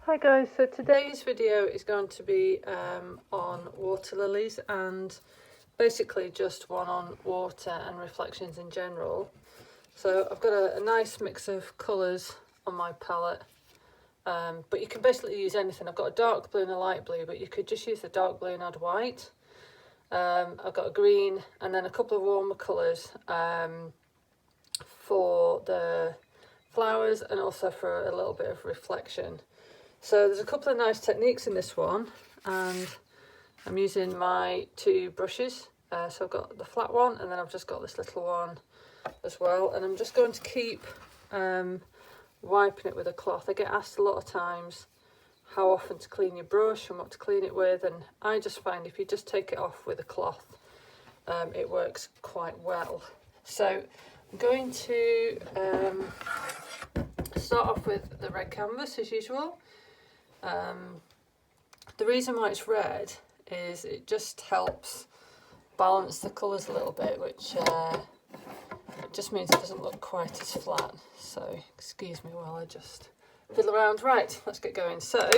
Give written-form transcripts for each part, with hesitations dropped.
Hi guys, so today's video is going to be on water lilies and basically just one on water and reflections in general. So I've got a nice mix of colours on my palette, but you can basically use anything. I've got a dark blue and a light blue, but you could just use the dark blue and add white. I've got a green and then a couple of warmer colours for the flowers and also for a little bit of reflection. So there's a couple of nice techniques in this one, and I'm using my two brushes. So I've got the flat one and then I've just got this little one as well, and I'm just going to keep wiping it with a cloth. I get asked a lot of times how often to clean your brush and what to clean it with, and I just find if you just take it off with a cloth, it works quite well. So I'm going to start off with the red canvas as usual. The reason why it's red is it just helps balance the colours a little bit, which it just means it doesn't look quite as flat. So excuse me while I just fiddle around. Right, let's get going. So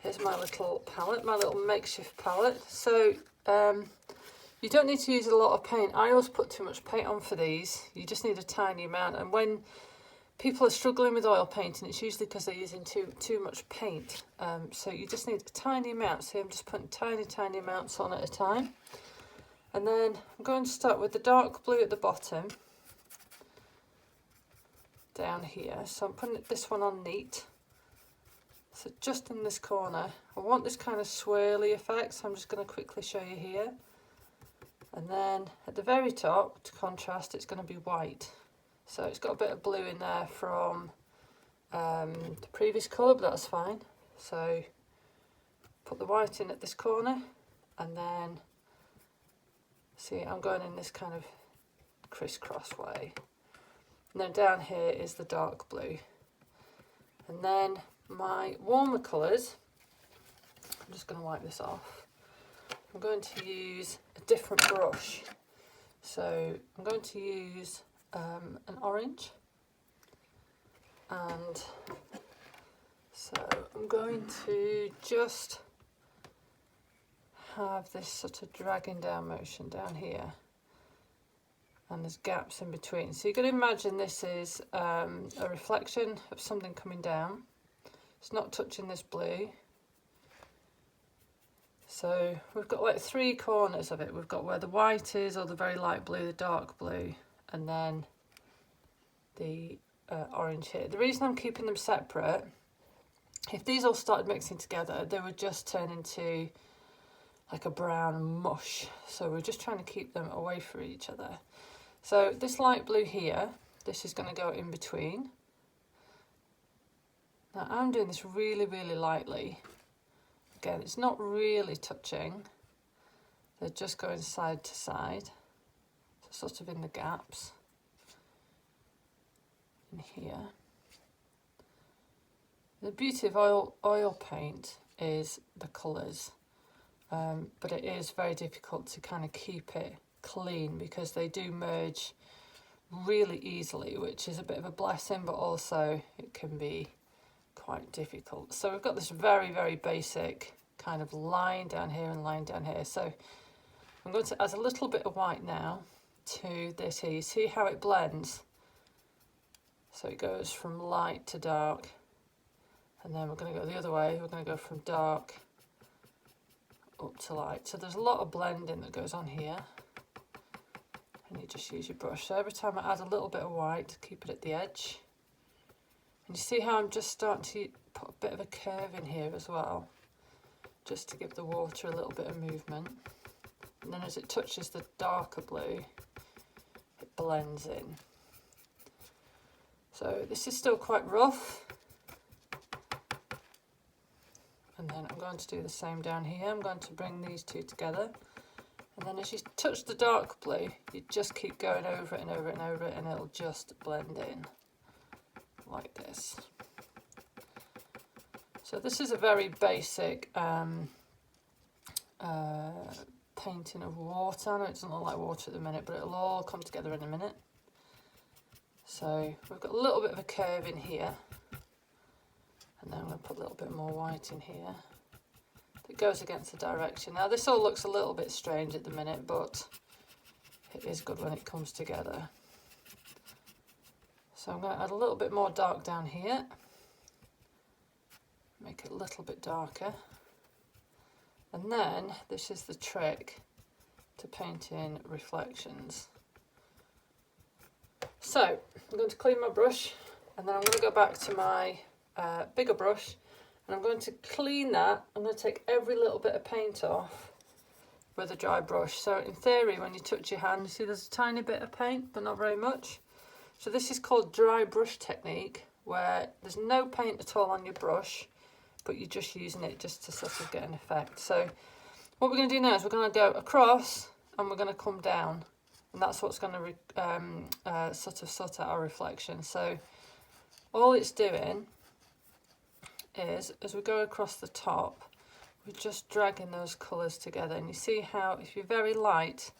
here's my little palette, my little makeshift palette. So you don't need to use a lot of paint. I always put too much paint on for these. You just need a tiny amount, and when people are struggling with oil painting, it's usually because they're using too much paint. So you just need a tiny amount. So I'm just putting tiny amounts on at a time. And then I'm going to start with the dark blue at the bottom, down here. So I'm putting this one on neat. So just in this corner, I want this kind of swirly effect, so I'm just going to quickly show you here. And then at the very top, to contrast, it's going to be white. So it's got a bit of blue in there from the previous colour, but that's fine. So put the white in at this corner, and then see I'm going in this kind of crisscross way. And then down here is the dark blue. And then my warmer colours, I'm just going to wipe this off. I'm going to use a different brush. So I'm going to use an orange, and so I'm going to just have this sort of dragging down motion down here, and there's gaps in between. So you can imagine this is a reflection of something coming down. It's not touching this blue. So we've got like three corners of it. We've got where the white is, or the very light blue, the dark blue, and then the orange here. The reason I'm keeping them separate, if these all started mixing together, they would just turn into like a brown mush. So we're just trying to keep them away from each other. So this light blue here, this is going to go in between. Now I'm doing this really lightly. Again, it's not really touching. They're just going side to side, so sort of in the gaps in here. The beauty of oil paint is the colours, but it is very difficult to kind of keep it clean because they do merge really easily, which is a bit of a blessing, but also it can be quite difficult. So we've got this very basic kind of line down here and line down here. So I'm going to add a little bit of white now to this here. You see how it blends? So it goes from light to dark, and then we're going to go the other way. We're going to go from dark up to light. So there's a lot of blending that goes on here, and you just use your brush. So every time I add a little bit of white to keep it at the edge. And you see how I'm just starting to put a bit of a curve in here as well, just to give the water a little bit of movement. And then as it touches the darker blue, it blends in. So this is still quite rough. And then I'm going to do the same down here. I'm going to bring these two together. And then as you touch the dark blue, you just keep going over it and over it and over it, and it'll just blend in like this. So this is a very basic painting of water. I know it doesn't look like water at the minute, but it'll all come together in a minute. So we've got a little bit of a curve in here, And then I'm going to put a little bit more white in here. It goes against the direction. Now this all looks a little bit strange at the minute, but it is good when it comes together. So I'm going to add a little bit more dark down here. Make it a little bit darker. And then this is the trick to painting reflections. So I'm going to clean my brush, and then I'm going to go back to my bigger brush, and I'm going to clean that. I'm going to take every little bit of paint off with a dry brush. So in theory, when you touch your hand, you see there's a tiny bit of paint, but not very much. So this is called dry brush technique, where there's no paint at all on your brush, but you're just using it just to sort of get an effect. So what we're going to do now is we're going to go across and we're going to come down, and that's what's going to sort out our reflection. So all it's doing is, as we go across the top, we're just dragging those colours together, and you see how if you're very light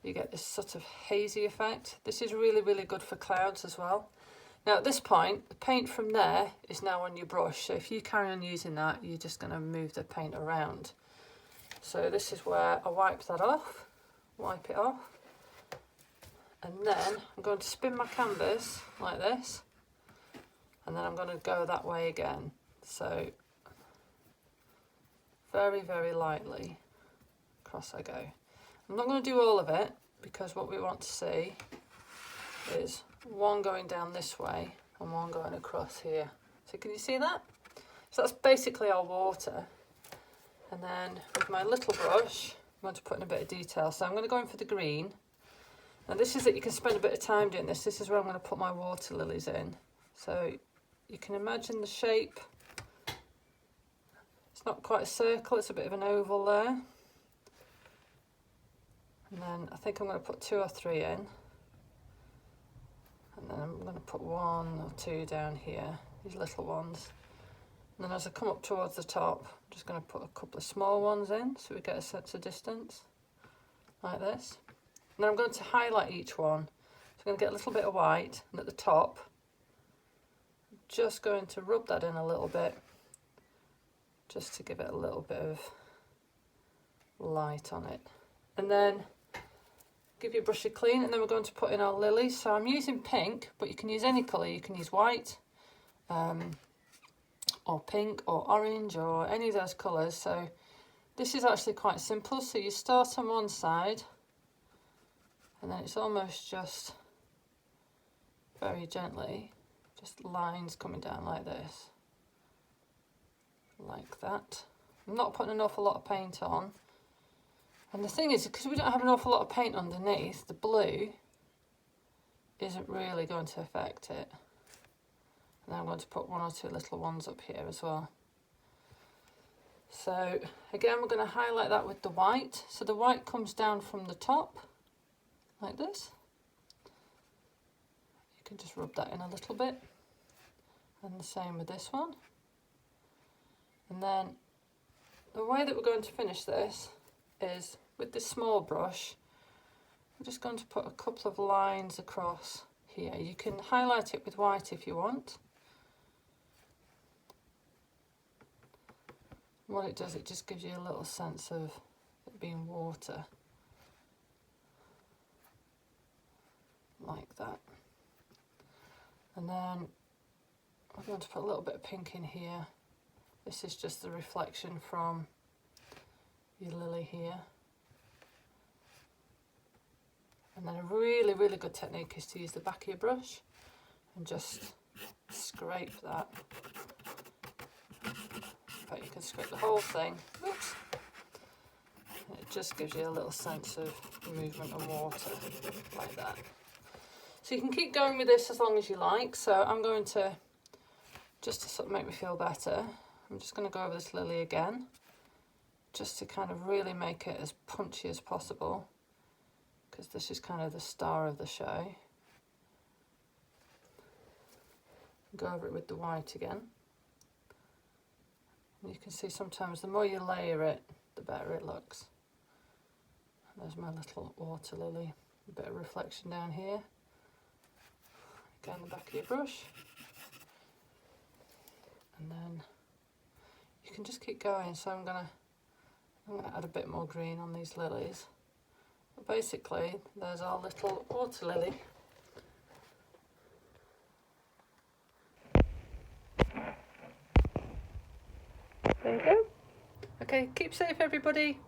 you get this sort of hazy effect. This is really, really good for clouds as well. Now at this point, the paint from there is now on your brush, so if you carry on using that, you're just going to move the paint around. So this is where I wipe that off, wipe it off, and then I'm going to spin my canvas like this, and then I'm going to go that way again. So very, very lightly across I go. I'm not going to do all of it, because what we want to see is one going down this way and one going across here. So can you see that? So that's basically our water. And then with my little brush, I'm going to put in a bit of detail. So I'm going to go in for the green. Now this is that you can spend a bit of time doing this. This is where I'm going to put my water lilies in. So you can imagine the shape. It's not quite a circle, it's a bit of an oval there. And then I think I'm going to put 2 or 3 in. And then I'm going to put 1 or 2 down here, these little ones. And then as I come up towards the top, I'm just going to put a couple of small ones in so we get a sense of distance, like this. And then I'm going to highlight each one. So I'm going to get a little bit of white, and at the top, I'm just going to rub that in a little bit, just to give it a little bit of light on it. And then give your brush a clean, and then we're going to put in our lilies. So I'm using pink, but you can use any colour. You can use white, or pink, or orange, or any of those colours. So this is actually quite simple. So you start on one side, and then it's almost just very gently, just lines coming down like this, like that. I'm not putting an awful lot of paint on. And the thing is, because we don't have an awful lot of paint underneath, the blue isn't really going to affect it. And then I'm going to put 1 or 2 little ones up here as well. So again, we're going to highlight that with the white. So the white comes down from the top, like this. You can just rub that in a little bit. And the same with this one. And then the way that we're going to finish this is with this small brush, I'm just going to put a couple of lines across here. You can highlight it with white if you want. What it does, it just gives you a little sense of it being water, like that. And then I'm going to put a little bit of pink in here. This is just the reflection from your lily here. And then a really, really good technique is to use the back of your brush and just scrape that. But you can scrape the whole thing. Oops. And it just gives you a little sense of movement and water, like that. So you can keep going with this as long as you like. So I'm going to, just to sort of make me feel better, I'm just going to go over this lily again, just to kind of really make it as punchy as possible, because this is kind of the star of the show. Go over it with the white again. And you can see sometimes the more you layer it, the better it looks. And there's my little water lily. A bit of reflection down here. Again, the back of your brush. And then you can just keep going. So I'm gonna add a bit more green on these lilies. But basically, there's our little water lily. There you go. Okay, keep safe everybody.